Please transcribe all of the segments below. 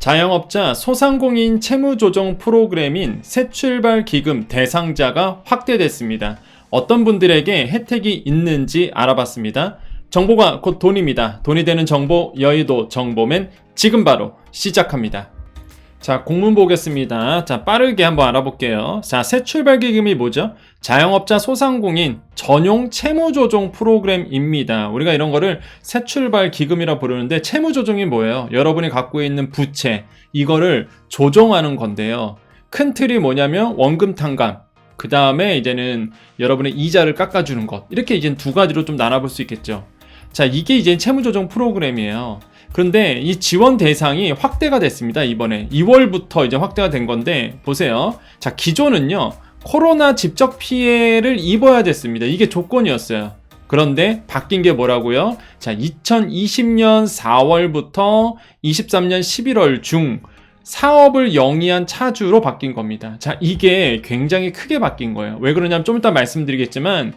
자영업자 소상공인 채무조정 프로그램인 새출발기금 대상자가 확대됐습니다. 어떤 분들에게 혜택이 있는지 알아봤습니다. 정보가 곧 돈입니다. 돈이 되는 정보, 여의도 정보맨 지금 바로 시작합니다. 자, 공문 보겠습니다. 자, 빠르게 한번 알아볼게요. 자, 새출발기금이 뭐죠? 자영업자 소상공인 전용 채무조정 프로그램입니다. 우리가 이런 거를 새출발기금이라 부르는데 채무조정이 뭐예요? 여러분이 갖고 있는 부채, 이거를 조정하는 건데요. 큰 틀이 뭐냐면 원금 탕감, 그 다음에 이제는 여러분의 이자를 깎아주는 것, 이렇게 이제 두 가지로 좀 나눠볼 수 있겠죠. 자, 이게 이제 채무조정 프로그램이에요. 그런데 이 지원 대상이 확대가 됐습니다. 이번에 2월부터 이제 확대가 된 건데 보세요. 자, 기존은요 코로나 직접 피해를 입어야 됐습니다. 이게 조건이었어요. 그런데 바뀐 게 뭐라고요? 자, 2020년 4월부터 23년 11월 중 사업을 영위한 차주로 바뀐 겁니다. 자, 이게 굉장히 크게 바뀐 거예요. 왜 그러냐면 좀 이따 말씀드리겠지만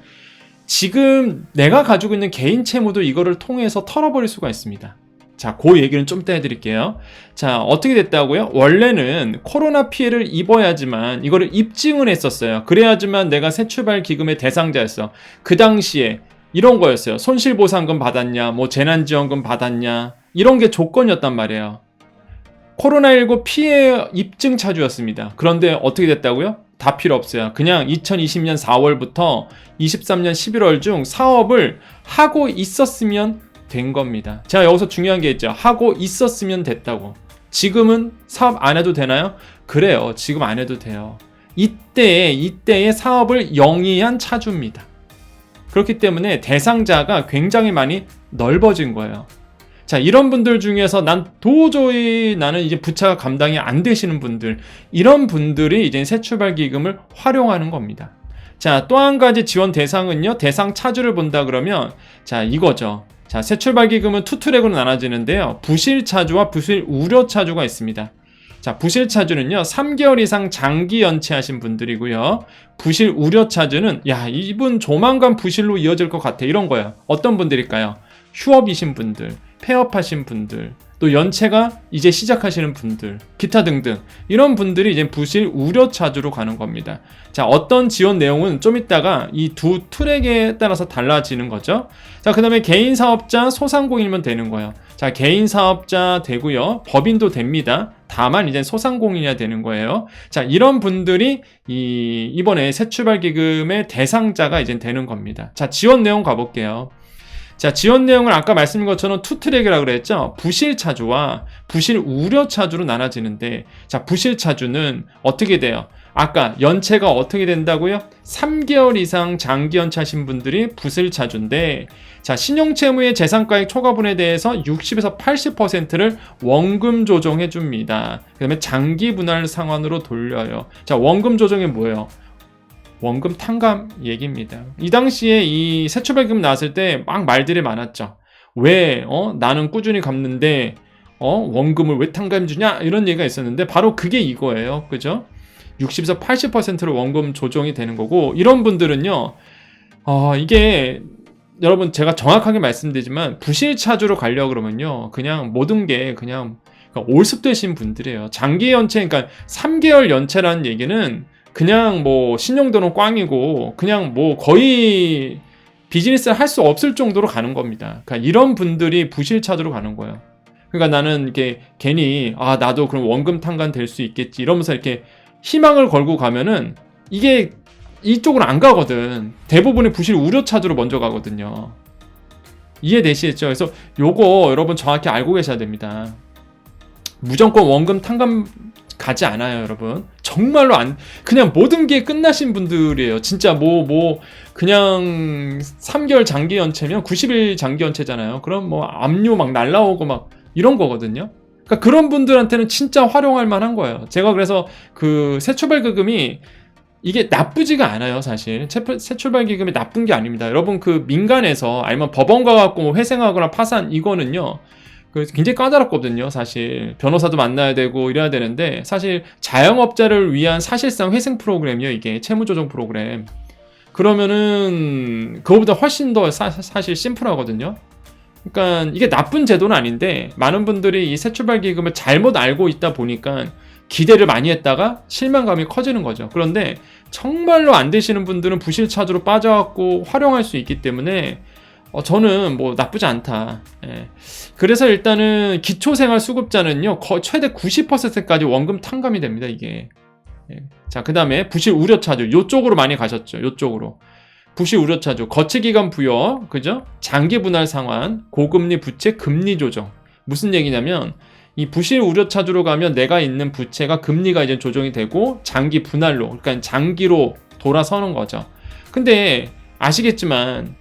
지금 내가 가지고 있는 개인 채무도 이거를 통해서 털어버릴 수가 있습니다. 자, 그 얘기는 좀 이따 해드릴게요. 자, 어떻게 됐다고요? 원래는 코로나 피해를 입어야지만 이거를 입증을 했었어요. 그래야지만 내가 새출발기금의 대상자였어. 그 당시에 이런 거였어요. 손실보상금 받았냐, 뭐 재난지원금 받았냐, 이런 게 조건이었단 말이에요. 코로나19 피해 입증 차주였습니다. 그런데 어떻게 됐다고요? 다 필요 없어요. 그냥 2020년 4월부터 23년 11월 중 사업을 하고 있었으면 된 겁니다. 제가 여기서 중요한 게 있죠. 하고 있었으면 됐다고. 지금은 사업 안 해도 되나요? 그래요. 지금 안 해도 돼요. 이때의 사업을 영위한 차주입니다. 그렇기 때문에 대상자가 굉장히 많이 넓어진 거예요. 자, 이런 분들 중에서 나는 이제 부채가 감당이 안 되시는 분들, 이런 분들이 이제 새출발기금을 활용하는 겁니다. 자, 또 한 가지 지원 대상은요, 대상 차주를 본다 그러면, 자, 이거죠. 자, 새출발기금은 투 트랙으로 나눠지는데요. 부실차주와 부실 우려차주가 있습니다. 자, 부실차주는요, 3개월 이상 장기 연체하신 분들이고요. 부실 우려차주는, 야, 이분 조만간 부실로 이어질 것 같아. 이런 거예요. 어떤 분들일까요? 휴업이신 분들, 폐업하신 분들, 또 연체가 이제 시작하시는 분들, 기타 등등 이런 분들이 이제 부실 우려차주로 가는 겁니다. 자, 어떤 지원 내용은 좀 이따가 이 두 트랙에 따라서 달라지는 거죠. 자, 그 다음에 개인 사업자 소상공인이면 되는 거예요. 자, 개인 사업자 되고요. 법인도 됩니다. 다만 이제 소상공인이어야 되는 거예요. 자, 이런 분들이 이번에 새출발기금의 대상자가 이제 되는 겁니다. 자, 지원 내용 가볼게요. 자, 지원 내용을 아까 말씀드린 것처럼 투 트랙이라고 그랬죠. 부실차주와 부실 우려차주로 나눠지는데, 자, 부실차주는 어떻게 돼요? 아까 연체가 어떻게 된다고요? 3개월 이상 장기 연체하신 분들이 부실차주인데, 자, 신용채무의 재산가액 초과분에 대해서 60에서 80%를 원금 조정해 줍니다. 그 다음에 장기 분할 상환으로 돌려요. 자, 원금 조정이 뭐예요? 원금 탕감 얘기입니다. 이 당시에 이 새출발기금 나왔을 때 막 말들이 많았죠. 왜 나는 꾸준히 갚는데 원금을 왜 탕감 주냐, 이런 얘기가 있었는데 바로 그게 이거예요. 그죠? 60에서 80%로 원금 조정이 되는 거고, 이런 분들은요 이게 여러분 제가 정확하게 말씀드리지만 부실차주로 가려고 그러면요 그냥 모든 게 그냥 올습되신 분들이에요. 장기 연체, 그러니까 3개월 연체라는 얘기는 그냥 뭐 신용도는 꽝이고 그냥 뭐 거의 비즈니스를 할 수 없을 정도로 가는 겁니다. 그러니까 이런 분들이 부실차주로 가는 거예요. 그러니까 나는 이렇게 괜히 나도 그럼 원금 탕감 될 수 있겠지 이러면서 이렇게 희망을 걸고 가면은 이게 이쪽으로 안 가거든. 대부분의 부실 우려차주로 먼저 가거든요. 이해되시겠죠? 그래서 요거 여러분 정확히 알고 계셔야 됩니다. 무조건 원금 탕감 가지 않아요, 여러분. 정말로 그냥 모든 게 끝나신 분들이에요. 진짜 그냥 3개월 장기 연체면 90일 장기 연체잖아요. 그럼 뭐 압류 막 날라오고 막 이런 거거든요. 그러니까 그런 분들한테는 진짜 활용할 만한 거예요. 제가 그래서 그 새출발기금이 이게 나쁘지가 않아요, 사실. 새출발기금이 나쁜 게 아닙니다. 여러분 그 민간에서 아니면 법원 가갖고 뭐 회생하거나 파산, 이거는요 굉장히 까다롭거든요. 사실 변호사도 만나야 되고 이래야 되는데, 사실 자영업자를 위한 사실상 회생 프로그램이요, 이게 채무조정 프로그램. 그러면은 그거보다 훨씬 더 사실 심플하거든요. 그러니까 이게 나쁜 제도는 아닌데 많은 분들이 이 새출발기금을 잘못 알고 있다 보니까 기대를 많이 했다가 실망감이 커지는 거죠. 그런데 정말로 안 되시는 분들은 부실차주로 빠져갖고 활용할 수 있기 때문에 저는 뭐 나쁘지 않다. 예. 그래서 일단은 기초생활수급자는요 최대 90%까지 원금 탕감이 됩니다. 이게. 예. 자, 그 다음에 부실 우려차주 요쪽으로 많이 가셨죠. 요쪽으로. 부실 우려차주, 거치기간 부여, 그죠? 장기 분할 상환, 고금리 부채 금리 조정. 무슨 얘기냐면 이 부실 우려차주로 가면 내가 있는 부채가 금리가 이제 조정이 되고 장기 분할로, 그러니까 장기로 돌아서는 거죠. 근데 아시겠지만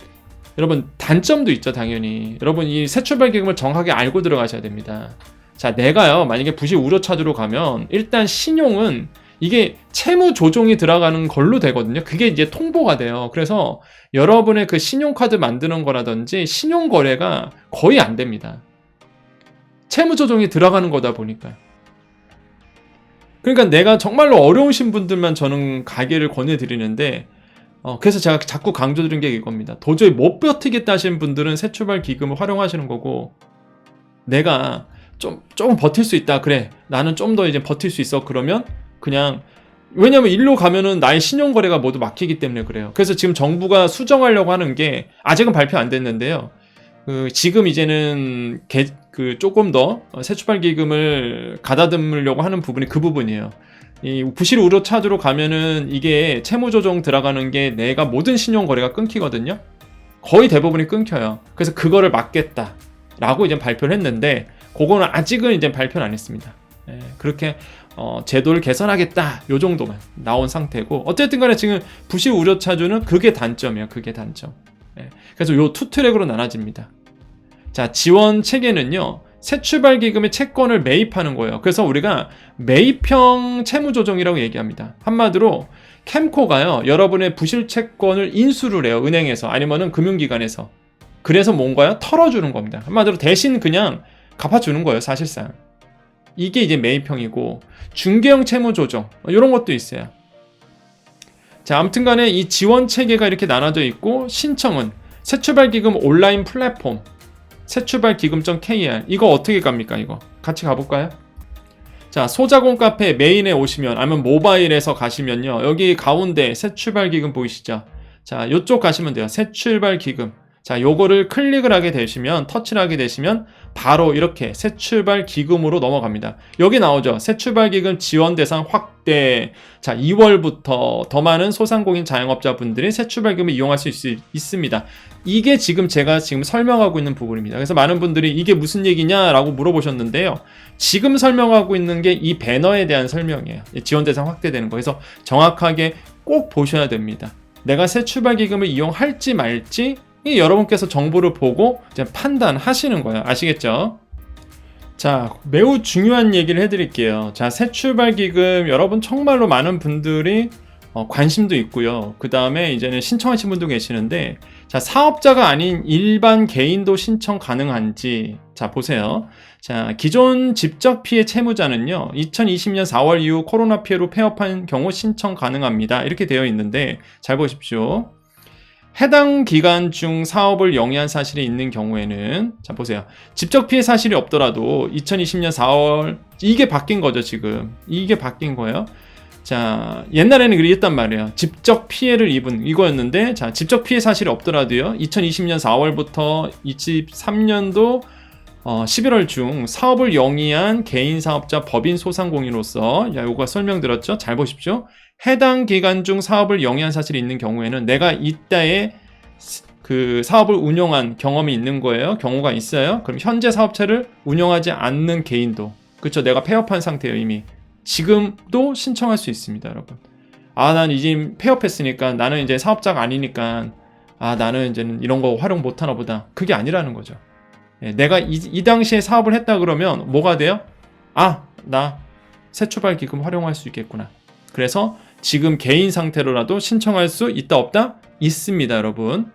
여러분 단점도 있죠, 당연히. 여러분 이 새출발기금을 정확하게 알고 들어가셔야 됩니다. 자, 내가요 만약에 부실 우려차주로 가면 일단 신용은 이게 채무 조정이 들어가는 걸로 되거든요. 그게 이제 통보가 돼요. 그래서 여러분의 그 신용카드 만드는 거라든지 신용거래가 거의 안 됩니다. 채무 조정이 들어가는 거다 보니까. 그러니까 내가 정말로 어려우신 분들만 저는 가게를 권해드리는데 그래서 제가 자꾸 강조드린 게 이겁니다. 도저히 못 버티겠다 하시는 분들은 새출발 기금을 활용하시는 거고, 내가 좀 버틸 수 있다. 그래, 나는 좀 더 이제 버틸 수 있어. 그러면 그냥, 왜냐면 일로 가면은 나의 신용거래가 모두 막히기 때문에 그래요. 그래서 지금 정부가 수정하려고 하는 게 아직은 발표 안 됐는데요. 지금 이제는 조금 더 새출발 기금을 가다듬으려고 하는 부분이 그 부분이에요. 이 부실 우려차주로 가면은 이게 채무 조정 들어가는 게 내가 모든 신용 거래가 끊기거든요. 거의 대부분이 끊겨요. 그래서 그거를 막겠다라고 이제 발표를 했는데, 그거는 아직은 이제 발표는 안 했습니다. 그렇게 제도를 개선하겠다 요 정도만 나온 상태고, 어쨌든 간에 지금 부실 우려차주는 그게 단점이에요. 그게 단점. 그래서 요 투 트랙으로 나눠집니다. 자, 지원 체계는요 새출발 기금의 채권을 매입하는 거예요. 그래서 우리가 매입형 채무조정이라고 얘기합니다. 한마디로 캠코가요 여러분의 부실 채권을 인수를 해요. 은행에서 아니면은 금융기관에서. 그래서 뭔가요? 털어주는 겁니다. 한마디로 대신 그냥 갚아주는 거예요. 사실상 이게 이제 매입형이고, 중개형 채무조정 이런 것도 있어요. 자, 아무튼 간에 이 지원 체계가 이렇게 나눠져 있고, 신청은 새출발기금 온라인 플랫폼 새출발기금.kr, 이거 어떻게 갑니까? 이거 같이 가볼까요? 자, 소자공 카페 메인에 오시면, 아니면 모바일에서 가시면요 여기 가운데 새출발기금 보이시죠? 자, 요쪽 가시면 돼요. 새출발기금. 자, 요거를 클릭을 하게 되시면, 터치를 하게 되시면 바로 이렇게 새출발 기금으로 넘어갑니다. 여기 나오죠. 새출발 기금 지원 대상 확대. 자, 2월부터 더 많은 소상공인 자영업자분들이 새출발 기금을 이용할 수 있습니다. 이게 지금 제가 지금 설명하고 있는 부분입니다. 그래서 많은 분들이 이게 무슨 얘기냐라고 물어보셨는데요. 지금 설명하고 있는 게 이 배너에 대한 설명이에요. 지원 대상 확대되는 거. 그래서 정확하게 꼭 보셔야 됩니다. 내가 새출발 기금을 이용할지 말지 여러분께서 정보를 보고 이제 판단하시는 거예요. 아시겠죠? 자, 매우 중요한 얘기를 해드릴게요. 자, 새출발기금 여러분 정말로 많은 분들이 관심도 있고요. 그 다음에 이제는 신청하신 분도 계시는데, 자, 사업자가 아닌 일반 개인도 신청 가능한지, 자, 보세요. 자, 기존 직접 피해 채무자는요 2020년 4월 이후 코로나 피해로 폐업한 경우 신청 가능합니다. 이렇게 되어 있는데, 잘 보십시오. 해당 기간 중 사업을 영위한 사실이 있는 경우에는, 자, 보세요. 직접 피해 사실이 없더라도 2020년 4월, 이게 바뀐 거죠. 지금 이게 바뀐 거예요. 자, 옛날에는 그랬단 말이에요. 직접 피해를 입은 이거였는데, 자, 직접 피해 사실이 없더라도요 2020년 4월부터 23년도 11월 중 사업을 영위한 개인 사업자 법인 소상공인으로서, 요거 설명드렸죠? 잘 보십시오. 해당 기간 중 사업을 영위한 사실이 있는 경우에는 내가 이때에 그 사업을 운영한 경험이 있는 거예요. 경우가 있어요. 그럼 현재 사업체를 운영하지 않는 개인도, 그렇죠? 내가 폐업한 상태예요. 이미 지금도 신청할 수 있습니다. 여러분, 난 이제 폐업했으니까 나는 이제 사업자가 아니니까 나는 이제는 이런 거 활용 못하나 보다. 그게 아니라는 거죠. 내가 이 당시에 사업을 했다 그러면 뭐가 돼요? 나 새출발 기금 활용할 수 있겠구나. 그래서 지금 개인 상태로라도 신청할 수 있다 없다? 있습니다, 여러분.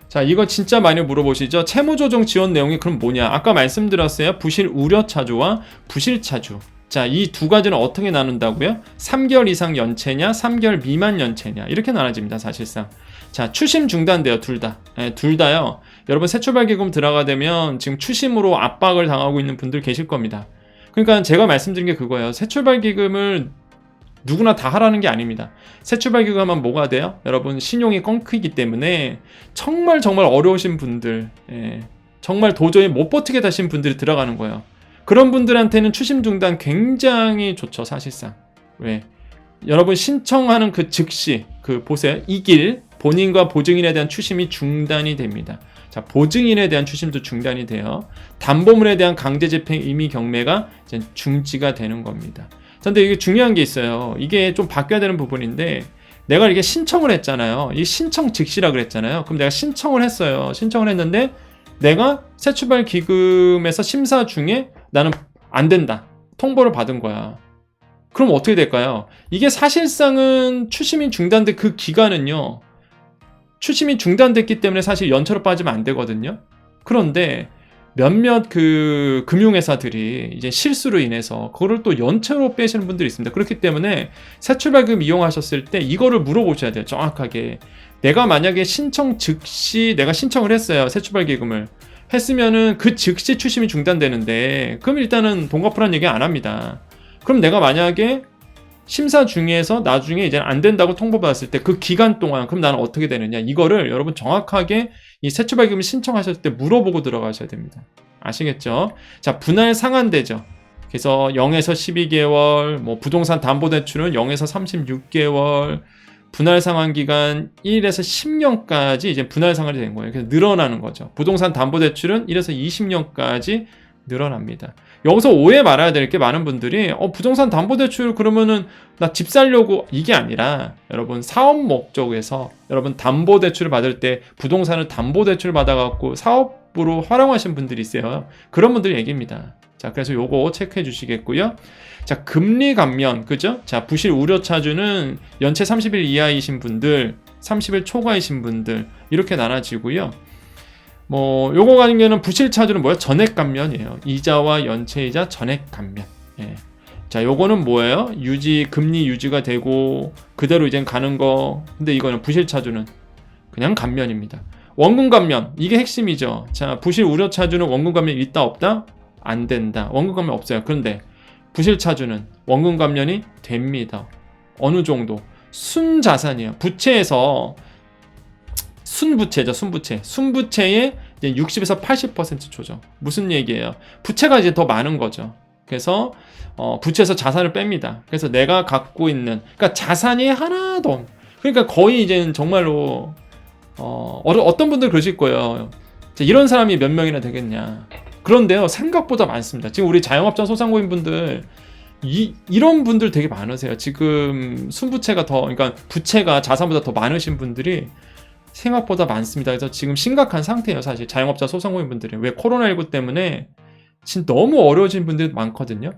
자, 이거 진짜 많이 물어보시죠? 채무조정 지원 내용이 그럼 뭐냐? 아까 말씀드렸어요. 부실 우려차주와 부실차주. 자, 이 두 가지는 어떻게 나눈다고요? 3개월 이상 연체냐, 3개월 미만 연체냐, 이렇게 나눠집니다, 사실상. 자, 추심 중단돼요, 둘 다. 둘 다요. 여러분 새출발기금 들어가 되면 지금 추심으로 압박을 당하고 있는 분들 계실 겁니다. 그러니까 제가 말씀드린 게 그거예요. 새출발기금을 누구나 다 하라는 게 아닙니다. 새출발기금 하면 뭐가 돼요? 여러분 신용이 꺾이기 때문에 정말 어려우신 분들, 정말 도저히 못 버티게 되신 분들이 들어가는 거예요. 그런 분들한테는 추심 중단 굉장히 좋죠, 사실상. 왜? 여러분 신청하는 그 즉시 보세요. 이 길 본인과 보증인에 대한 추심이 중단이 됩니다. 자, 보증인에 대한 추심도 중단이 돼요. 담보물에 대한 강제집행 임의 경매가 이제 중지가 되는 겁니다. 근데 이게 중요한 게 있어요. 이게 좀 바뀌어야 되는 부분인데, 내가 이게 신청을 했잖아요. 이 신청 즉시라 그랬잖아요. 그럼 내가 신청을 했어요. 신청을 했는데 내가 새출발 기금에서 심사 중에 나는 안 된다, 통보를 받은 거야. 그럼 어떻게 될까요? 이게 사실상은 추심이 중단된 그 기간은요, 추심이 중단됐기 때문에 사실 연체로 빠지면 안 되거든요. 그런데 몇몇 금융회사들이 이제 실수로 인해서 그거를 또 연체로 빼시는 분들이 있습니다. 그렇기 때문에 새출발금 이용하셨을 때 이거를 물어보셔야 돼요. 정확하게. 내가 만약에 신청 즉시 내가 신청을 했어요. 새출발기금을 했으면은 그 즉시 추심이 중단되는데, 그럼 일단은 돈 갚으라는 얘기 안 합니다. 그럼 내가 만약에 심사 중에서 나중에 이제 안 된다고 통보받았을 때 그 기간 동안 그럼 나는 어떻게 되느냐, 이거를 여러분 정확하게 이 새출발기금 신청하실 때 물어보고 들어가셔야 됩니다. 아시겠죠? 자, 분할 상환되죠. 그래서 0에서 12개월, 뭐 부동산 담보대출은 0에서 36개월, 분할 상환 기간 1에서 10년까지 이제 분할 상환이 되는 거예요. 그래서 늘어나는 거죠. 부동산 담보대출은 1에서 20년까지 늘어납니다. 여기서 오해 말아야 될 게, 많은 분들이 부동산 담보대출 그러면은 나 집 살려고, 이게 아니라 여러분 사업 목적에서 여러분 담보대출을 받을 때 부동산을 담보대출을 받아갖고 사업으로 활용하신 분들이 있어요. 그런 분들 얘기입니다. 자, 그래서 요거 체크해 주시겠고요. 자, 금리 감면, 그죠? 자, 부실 우려 차주는 연체 30일 이하이신 분들, 30일 초과이신 분들, 이렇게 나눠지고요. 뭐 요거 같은 경우는 부실 차주는 뭐예요? 전액 감면이에요. 이자와 연체이자 전액 감면. 예. 자, 요거는 뭐예요? 금리 유지가 되고 그대로 이제 가는 거. 근데 이거는 부실 차주는 그냥 감면입니다. 원금 감면, 이게 핵심이죠. 자, 부실 우려 차주는 원금 감면 있다 없다? 안 된다. 원금 감면 없어요. 그런데 부실 차주는 원금 감면이 됩니다. 어느 정도? 순자산이에요. 부채에서 순부채죠, 순부채. 순부채의 이제 60에서 80% 조정. 무슨 얘기예요? 부채가 이제 더 많은 거죠. 그래서 부채에서 자산을 뺍니다. 그래서 내가 갖고 있는, 그러니까 자산이 하나도, 그러니까 거의 이제 정말로 어떤 분들 그러실 거예요. 이런 사람이 몇 명이나 되겠냐. 그런데요, 생각보다 많습니다. 지금 우리 자영업자 소상공인 분들, 이런 분들 되게 많으세요. 지금 순부채가 그러니까 부채가 자산보다 더 많으신 분들이 생각보다 많습니다. 그래서 지금 심각한 상태예요, 사실. 자영업자 소상공인 분들이. 왜? 코로나19 때문에 진짜 너무 어려워진 분들이 많거든요.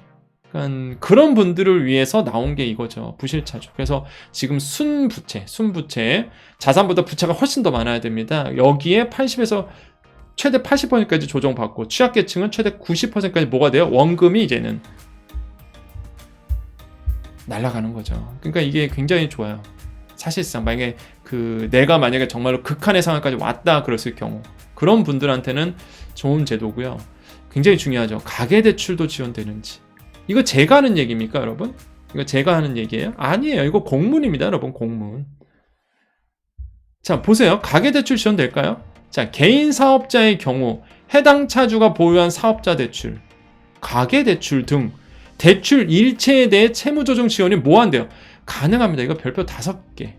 그러니까 그런 분들을 위해서 나온 게 이거죠. 부실차주. 그래서 지금 순부채. 자산보다 부채가 훨씬 더 많아야 됩니다. 여기에 80에서 최대 80%까지 조정받고, 취약계층은 최대 90%까지 뭐가 돼요? 원금이 이제는 날아가는 거죠. 그러니까 이게 굉장히 좋아요. 사실상 내가 만약에 정말로 극한의 상황까지 왔다 그랬을 경우, 그런 분들한테는 좋은 제도고요. 굉장히 중요하죠. 가계대출도 지원되는지. 이거 제가 하는 얘기입니까, 여러분? 이거 제가 하는 얘기예요? 아니에요. 이거 공문입니다, 여러분. 공문. 자, 보세요. 가계대출 지원될까요? 자, 개인 사업자의 경우 해당 차주가 보유한 사업자 대출, 가계대출 등 대출 일체에 대해 채무조정 지원이 뭐한대요? 가능합니다. 이거 별표 5개.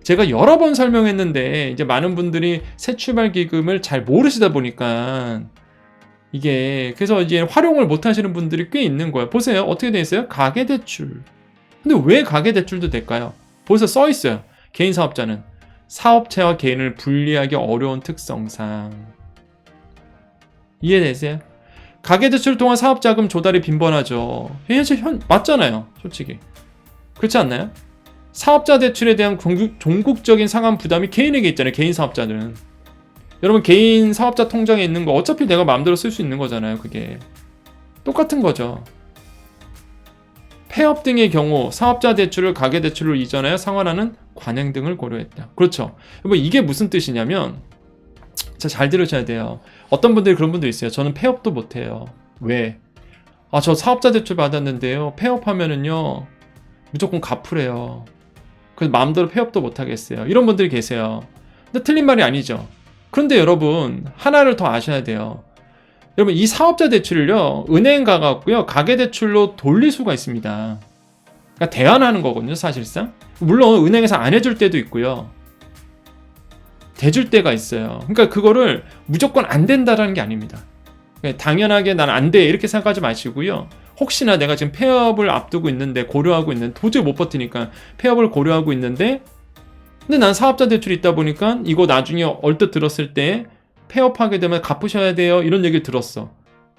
제가 여러 번 설명했는데 이제 많은 분들이 새출발기금을 잘 모르시다 보니까 이게, 그래서 이제 활용을 못 하시는 분들이 꽤 있는 거예요. 보세요. 어떻게 돼 있어요? 가계대출. 근데 왜 가계대출도 될까요? 벌써 써 있어요. 개인 사업자는 사업체와 개인을 분리하기 어려운 특성상. 이해되세요? 가계대출을 통한 사업자금 조달이 빈번하죠. 맞잖아요, 솔직히. 그렇지 않나요? 사업자 대출에 대한 종국적인 상환 부담이 개인에게 있잖아요. 개인 사업자들은. 여러분, 개인 사업자 통장에 있는 거 어차피 내가 마음대로 쓸 수 있는 거잖아요. 그게 똑같은 거죠. 폐업 등의 경우 사업자 대출을 가계대출로 이전하여 상환하는 관행 등을 고려했다. 그렇죠. 여러분, 이게 무슨 뜻이냐면, 잘 들으셔야 돼요. 어떤 분들이 그런 분도 있어요. 저는 폐업도 못해요. 왜? 저 사업자 대출 받았는데요. 폐업하면은요 무조건 갚으래요. 그래서 마음대로 폐업도 못하겠어요. 이런 분들이 계세요. 근데 틀린 말이 아니죠. 그런데 여러분 하나를 더 아셔야 돼요. 여러분 이 사업자 대출을요 은행 가갖고요 가계대출로 돌릴 수가 있습니다. 그러니까 대환하는 거거든요 사실상. 물론 은행에서 안 해줄 때도 있고요 대줄 때가 있어요. 그러니까 그거를 무조건 안 된다라는 게 아닙니다. 그러니까 당연하게 난 안 돼 이렇게 생각하지 마시고요. 혹시나 내가 지금 폐업을 앞두고 있는데 고려하고 있는 도저히 못 버티니까 폐업을 고려하고 있는데 근데 난 사업자 대출이 있다 보니까 이거 나중에 얼뜻 들었을 때 폐업하게 되면 갚으셔야 돼요 이런 얘기를 들었어.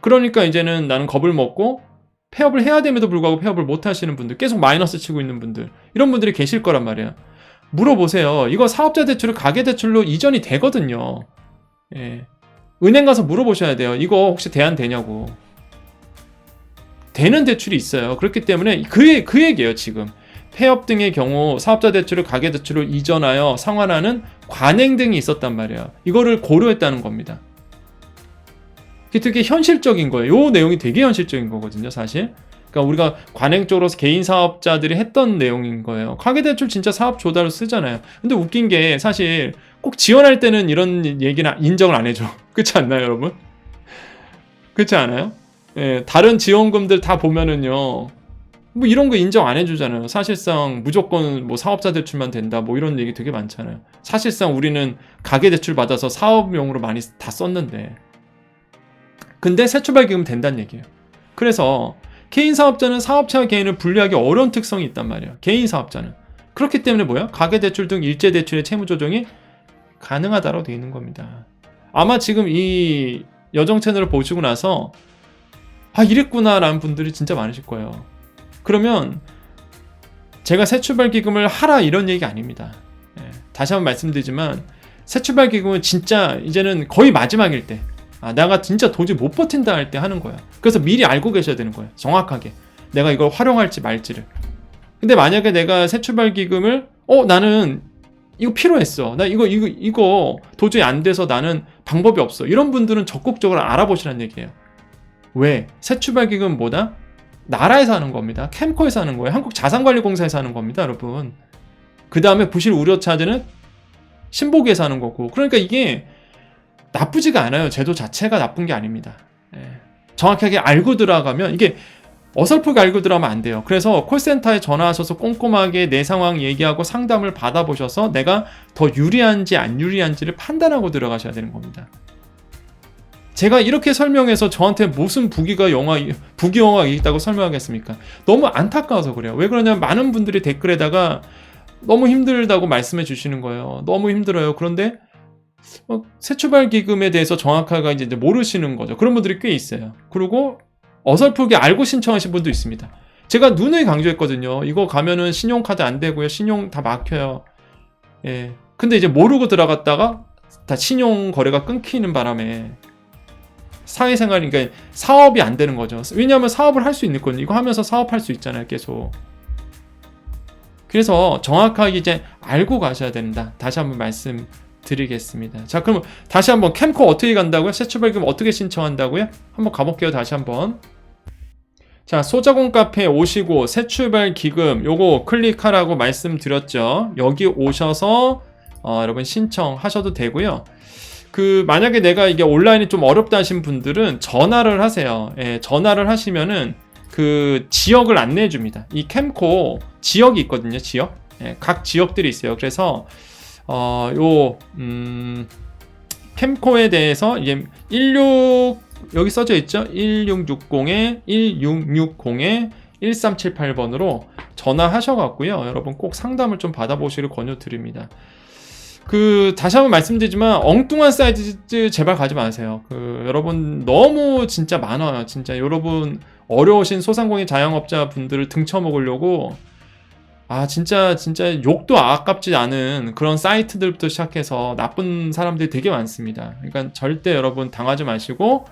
그러니까 이제는 나는 겁을 먹고 폐업을 해야 됨에도 불구하고 폐업을 못 하시는 분들, 계속 마이너스 치고 있는 분들, 이런 분들이 계실 거란 말이에요. 물어보세요. 이거 사업자 대출을 가계대출로 이전이 되거든요. 예. 은행 가서 물어보셔야 돼요. 이거 혹시 대안 되냐고. 되는 대출이 있어요. 그렇기 때문에 그 얘기예요 지금. 폐업 등의 경우 사업자 대출을 가계대출로 이전하여 상환하는 관행 등이 있었단 말이에요. 이거를 고려했다는 겁니다. 그게 되게 현실적인 거예요. 이 내용이 되게 현실적인 거거든요 사실. 그러니까 우리가 관행적으로 개인 사업자들이 했던 내용인 거예요. 가계대출 진짜 사업 조달로 쓰잖아요. 근데 웃긴 게 사실 꼭 지원할 때는 이런 얘기는 인정을 안 해줘. 그렇지 않나요 여러분? 그렇지 않아요? 예, 다른 지원금들 다 보면은요 뭐 이런 거 인정 안 해주잖아요. 사실상 무조건 뭐 사업자 대출만 된다 뭐 이런 얘기 되게 많잖아요. 사실상 우리는 가계대출 받아서 사업용으로 많이 다 썼는데 근데 새출발기금 된다는 얘기예요. 그래서 개인 사업자는 사업체와 개인을 분리하기 어려운 특성이 있단 말이에요. 개인 사업자는. 그렇기 때문에 뭐야? 가계대출 등 일제대출의 채무조정이 가능하다고 되어 있는 겁니다. 아마 지금 이 여정 채널을 보시고 나서 이랬구나 라는 분들이 진짜 많으실 거예요. 그러면 제가 새출발기금을 하라 이런 얘기 아닙니다. 다시 한번 말씀드리지만 새출발기금은 진짜 이제는 거의 마지막일 때 내가 진짜 도저히 못 버틴다 할 때 하는 거야. 그래서 미리 알고 계셔야 되는 거예요. 정확하게 내가 이걸 활용할지 말지를. 근데 만약에 내가 새출발기금을 나는 이거 필요했어, 나 이거 도저히 안 돼서 나는 방법이 없어, 이런 분들은 적극적으로 알아보시라는 얘기예요. 왜? 새출발기금은 뭐다? 나라에서 하는 겁니다. 캠코에서 하는 거예요. 한국자산관리공사에서 하는 겁니다 여러분. 그 다음에 부실 우려차들은 신보기에서 하는 거고. 그러니까 이게 나쁘지가 않아요. 제도 자체가 나쁜 게 아닙니다. 정확하게 알고 들어가면, 이게 어설프게 알고 들어가면 안 돼요. 그래서 콜센터에 전화하셔서 꼼꼼하게 내 상황 얘기하고 상담을 받아보셔서 내가 더 유리한지 안 유리한지를 판단하고 들어가셔야 되는 겁니다. 제가 이렇게 설명해서 저한테 무슨 부귀영화가 있다고 설명하겠습니까? 너무 안타까워서 그래요. 왜 그러냐면 많은 분들이 댓글에다가 너무 힘들다고 말씀해 주시는 거예요. 너무 힘들어요. 그런데 새출발기금에 대해서 정확하게 이제 모르시는 거죠. 그런 분들이 꽤 있어요. 그리고 어설프게 알고 신청하신 분도 있습니다. 제가 누누이 강조했거든요. 이거 가면은 신용카드 안 되고요. 신용 다 막혀요. 예. 근데 이제 모르고 들어갔다가 다 신용 거래가 끊기는 바람에 사회생활이, 그러니까 사업이 안 되는 거죠. 왜냐하면 사업을 할 수 있거든요. 이거 하면서 사업할 수 있잖아요, 계속. 그래서 정확하게 이제 알고 가셔야 된다. 다시 한번 말씀드리겠습니다. 자, 그럼 다시 한번 캠코 어떻게 간다고요? 새출발기금 어떻게 신청한다고요? 한번 가볼게요, 다시 한번. 자, 소자공 카페에 오시고 새출발기금 요거 클릭하라고 말씀드렸죠. 여기 오셔서 여러분 신청하셔도 되고요. 만약에 내가 이게 온라인이 좀 어렵다 하신 분들은 전화를 하세요. 예, 전화를 하시면은 그 지역을 안내해 줍니다. 이 캠코 지역이 있거든요, 지역. 예, 각 지역들이 있어요. 그래서, 캠코에 대해서 이게 여기 써져 있죠? 1660-1378번으로 전화하셔갖고요. 여러분 꼭 상담을 좀 받아보시길 권유드립니다. 다시 한번 말씀드리지만 엉뚱한 사이트 제발 가지 마세요. 여러분 너무 진짜 많아요. 진짜 여러분 어려우신 소상공인 자영업자 분들을 등쳐먹으려고 진짜 욕도 아깝지 않은 그런 사이트들부터 시작해서 나쁜 사람들이 되게 많습니다. 그러니까 절대 여러분 당하지 마시고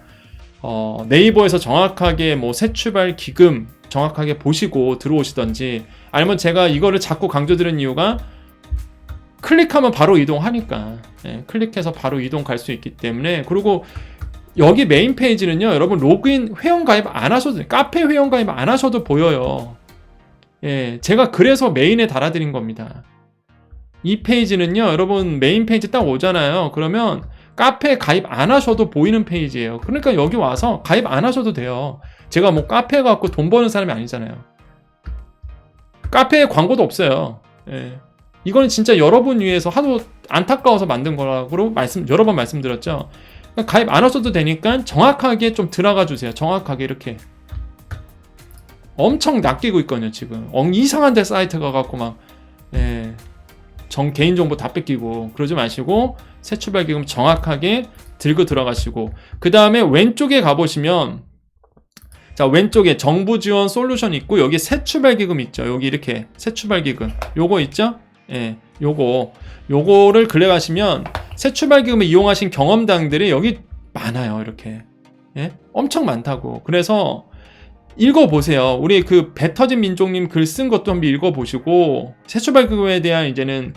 네이버에서 정확하게 뭐 새출발 기금 정확하게 보시고 들어오시던지, 아니면 제가 이거를 자꾸 강조드리는 이유가 클릭하면 바로 이동하니까. 예, 클릭해서 바로 이동 갈 수 있기 때문에. 그리고 여기 메인 페이지는요, 여러분 로그인 회원가입 안 하셔도 돼요. 카페 회원가입 안 하셔도 보여요. 예, 제가 그래서 메인에 달아드린 겁니다. 이 페이지는요, 여러분 메인 페이지 딱 오잖아요. 그러면 카페 가입 안 하셔도 보이는 페이지예요. 그러니까 여기 와서 가입 안 하셔도 돼요. 제가 뭐 카페 갖고 돈 버는 사람이 아니잖아요. 카페에 광고도 없어요. 예. 이거는 진짜 여러분 위해서 하도 안타까워서 만든 거라고 여러 번 말씀드렸죠. 그러니까 가입 안 하셔도 되니까 정확하게 좀 들어가 주세요. 정확하게 이렇게. 엄청 낚이고 있거든요, 지금. 이상한 데 사이트 가갖고 막, 예. 개인정보 다 뺏기고, 그러지 마시고, 새 출발 기금 정확하게 들고 들어가시고, 그 다음에 왼쪽에 가보시면, 자, 왼쪽에 정부 지원 솔루션 있고, 여기 새 출발 기금 있죠. 여기 이렇게, 새 출발 기금. 요거 있죠? 예, 요거를 클릭하시면, 새 출발 기금을 이용하신 경험담들이 여기 많아요, 이렇게. 예? 엄청 많다고. 그래서, 읽어보세요. 우리 그 배 터진 민족님 글 쓴 것도 한번 읽어보시고, 새 출발 기금에 대한 이제는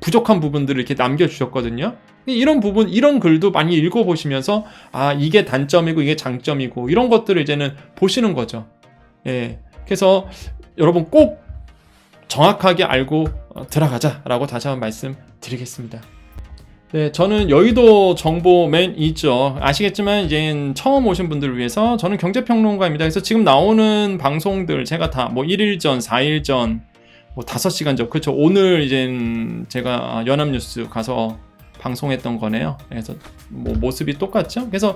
부족한 부분들을 이렇게 남겨주셨거든요. 이런 부분, 이런 글도 많이 읽어보시면서, 아, 이게 단점이고, 이게 장점이고, 이런 것들을 이제는 보시는 거죠. 예. 그래서 여러분 꼭 정확하게 알고 들어가자라고 다시 한번 말씀드리겠습니다. 네, 저는 여의도 정보맨이죠. 아시겠지만 이제 처음 오신 분들을 위해서 저는 경제평론가입니다. 그래서 지금 나오는 방송들 제가 다 뭐 1일 전, 4일 전, 뭐 5시간 전, 그렇죠. 오늘 이제 제가 연합뉴스 가서 방송했던 거네요. 그래서 뭐 모습이 똑같죠. 그래서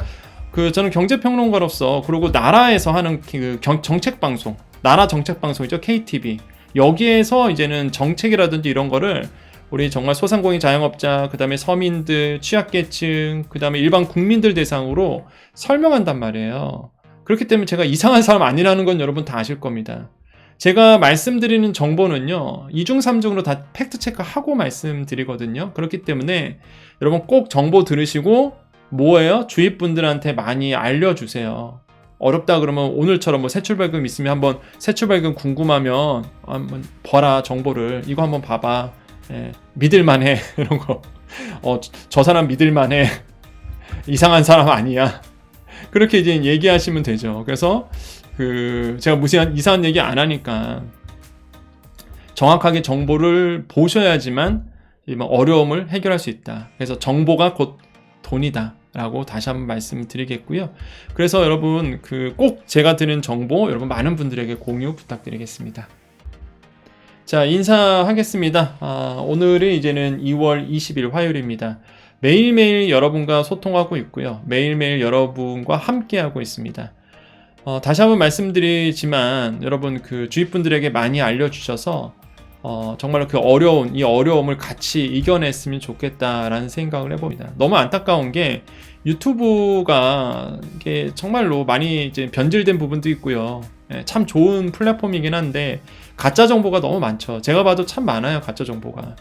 저는 경제평론가로서, 그리고 나라에서 하는 그 정책 방송, 나라 정책 방송이죠. KTV. 여기에서 이제는 정책이라든지 이런 거를 우리 정말 소상공인 자영업자, 그 다음에 서민들, 취약계층, 그 다음에 일반 국민들 대상으로 설명한단 말이에요. 그렇기 때문에 제가 이상한 사람 아니라는 건 여러분 다 아실 겁니다. 제가 말씀드리는 정보는요, 2중 3중으로 다 팩트체크하고 말씀드리거든요. 그렇기 때문에 여러분 꼭 정보 들으시고 뭐예요? 주위 분들한테 많이 알려주세요. 어렵다 그러면 오늘처럼 뭐 새출발금 있으면 한번 새출발금 궁금하면 한번 봐라, 정보를. 이거 한번 봐봐. 예, 믿을만해. 이런 거. 저 사람 믿을만해. 이상한 사람 아니야. 그렇게 이제 얘기하시면 되죠. 그래서 제가 무슨 이상한 얘기 안 하니까 정확하게 정보를 보셔야지만 어려움을 해결할 수 있다. 그래서 정보가 곧 돈이다 라고 다시 한번 말씀드리겠고요. 그래서 여러분 꼭 제가 드리는 정보 여러분 많은 분들에게 공유 부탁드리겠습니다. 자, 인사하겠습니다. 오늘이 이제는 2월 20일 화요일입니다. 매일매일 여러분과 소통하고 있고요. 매일매일 여러분과 함께하고 있습니다. 다시 한번 말씀드리지만 여러분 주위 분들에게 많이 알려주셔서 정말 이 어려움을 같이 이겨냈으면 좋겠다라는 생각을 해봅니다. 너무 안타까운 게 유튜브가 이게 정말로 많이 이제 변질된 부분도 있고요. 참 좋은 플랫폼이긴 한데 가짜 정보가 너무 많죠. 제가 봐도 참 많아요, 가짜 정보가.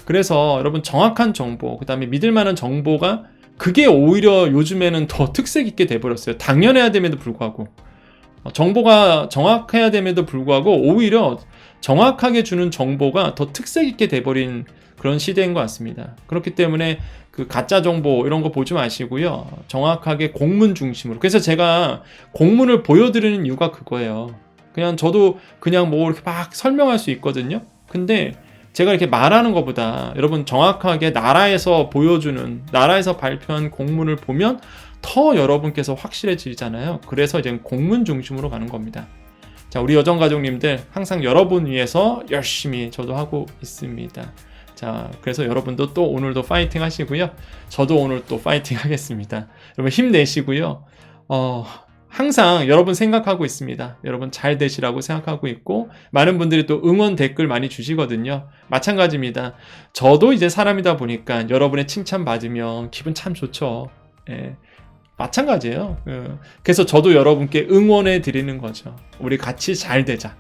그래서 여러분 정확한 정보, 그 다음에 믿을만한 정보가 그게 오히려 요즘에는 더 특색 있게 돼버렸어요. 당연해야 됨에도 불구하고 정보가 정확해야 됨에도 불구하고 오히려 정확하게 주는 정보가 더 특색 있게 돼버린 그런 시대인 것 같습니다. 그렇기 때문에 가짜 정보 이런 거 보지 마시고요. 정확하게 공문 중심으로. 그래서 제가 공문을 보여드리는 이유가 그거예요. 저도 그냥 뭐 이렇게 막 설명할 수 있거든요. 근데 제가 이렇게 말하는 것보다 여러분 정확하게 나라에서 발표한 공문을 보면 더 여러분께서 확실해지잖아요. 그래서 이제 공문 중심으로 가는 겁니다. 자, 우리 여정가족님들 항상 여러분 위해서 열심히 저도 하고 있습니다. 자, 그래서 여러분도 또 오늘도 파이팅 하시고요. 저도 오늘 또 파이팅 하겠습니다. 여러분 힘내시고요. 항상 여러분 생각하고 있습니다. 여러분 잘 되시라고 생각하고 있고 많은 분들이 또 응원 댓글 많이 주시거든요. 마찬가지입니다. 저도 이제 사람이다 보니까 여러분의 칭찬 받으면 기분 참 좋죠. 예. 마찬가지예요. 그래서 저도 여러분께 응원해 드리는 거죠. 우리 같이 잘 되자.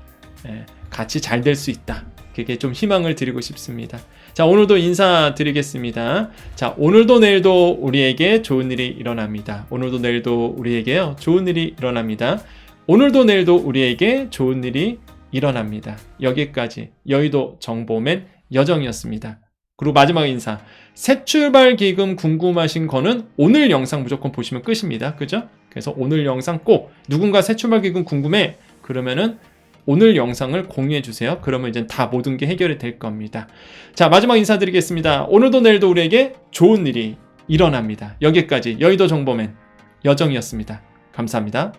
같이 잘 될 수 있다. 그게 좀 희망을 드리고 싶습니다. 자, 오늘도 인사드리겠습니다. 자, 오늘도 내일도 우리에게 좋은 일이 일어납니다. 오늘도 내일도 우리에게요, 좋은 일이 일어납니다. 오늘도 내일도 우리에게 좋은 일이 일어납니다. 여기까지 여의도 정보맨 여정이었습니다. 그리고 마지막 인사. 새출발 기금 궁금하신 거는 오늘 영상 무조건 보시면 끝입니다. 그죠? 그래서 오늘 영상 꼭 누군가 새출발 기금 궁금해. 그러면은 오늘 영상을 공유해 주세요. 그러면 이제 다 모든 게 해결이 될 겁니다. 자, 마지막 인사드리겠습니다. 오늘도 내일도 우리에게 좋은 일이 일어납니다. 여기까지 여의도 정보맨 여정이었습니다. 감사합니다.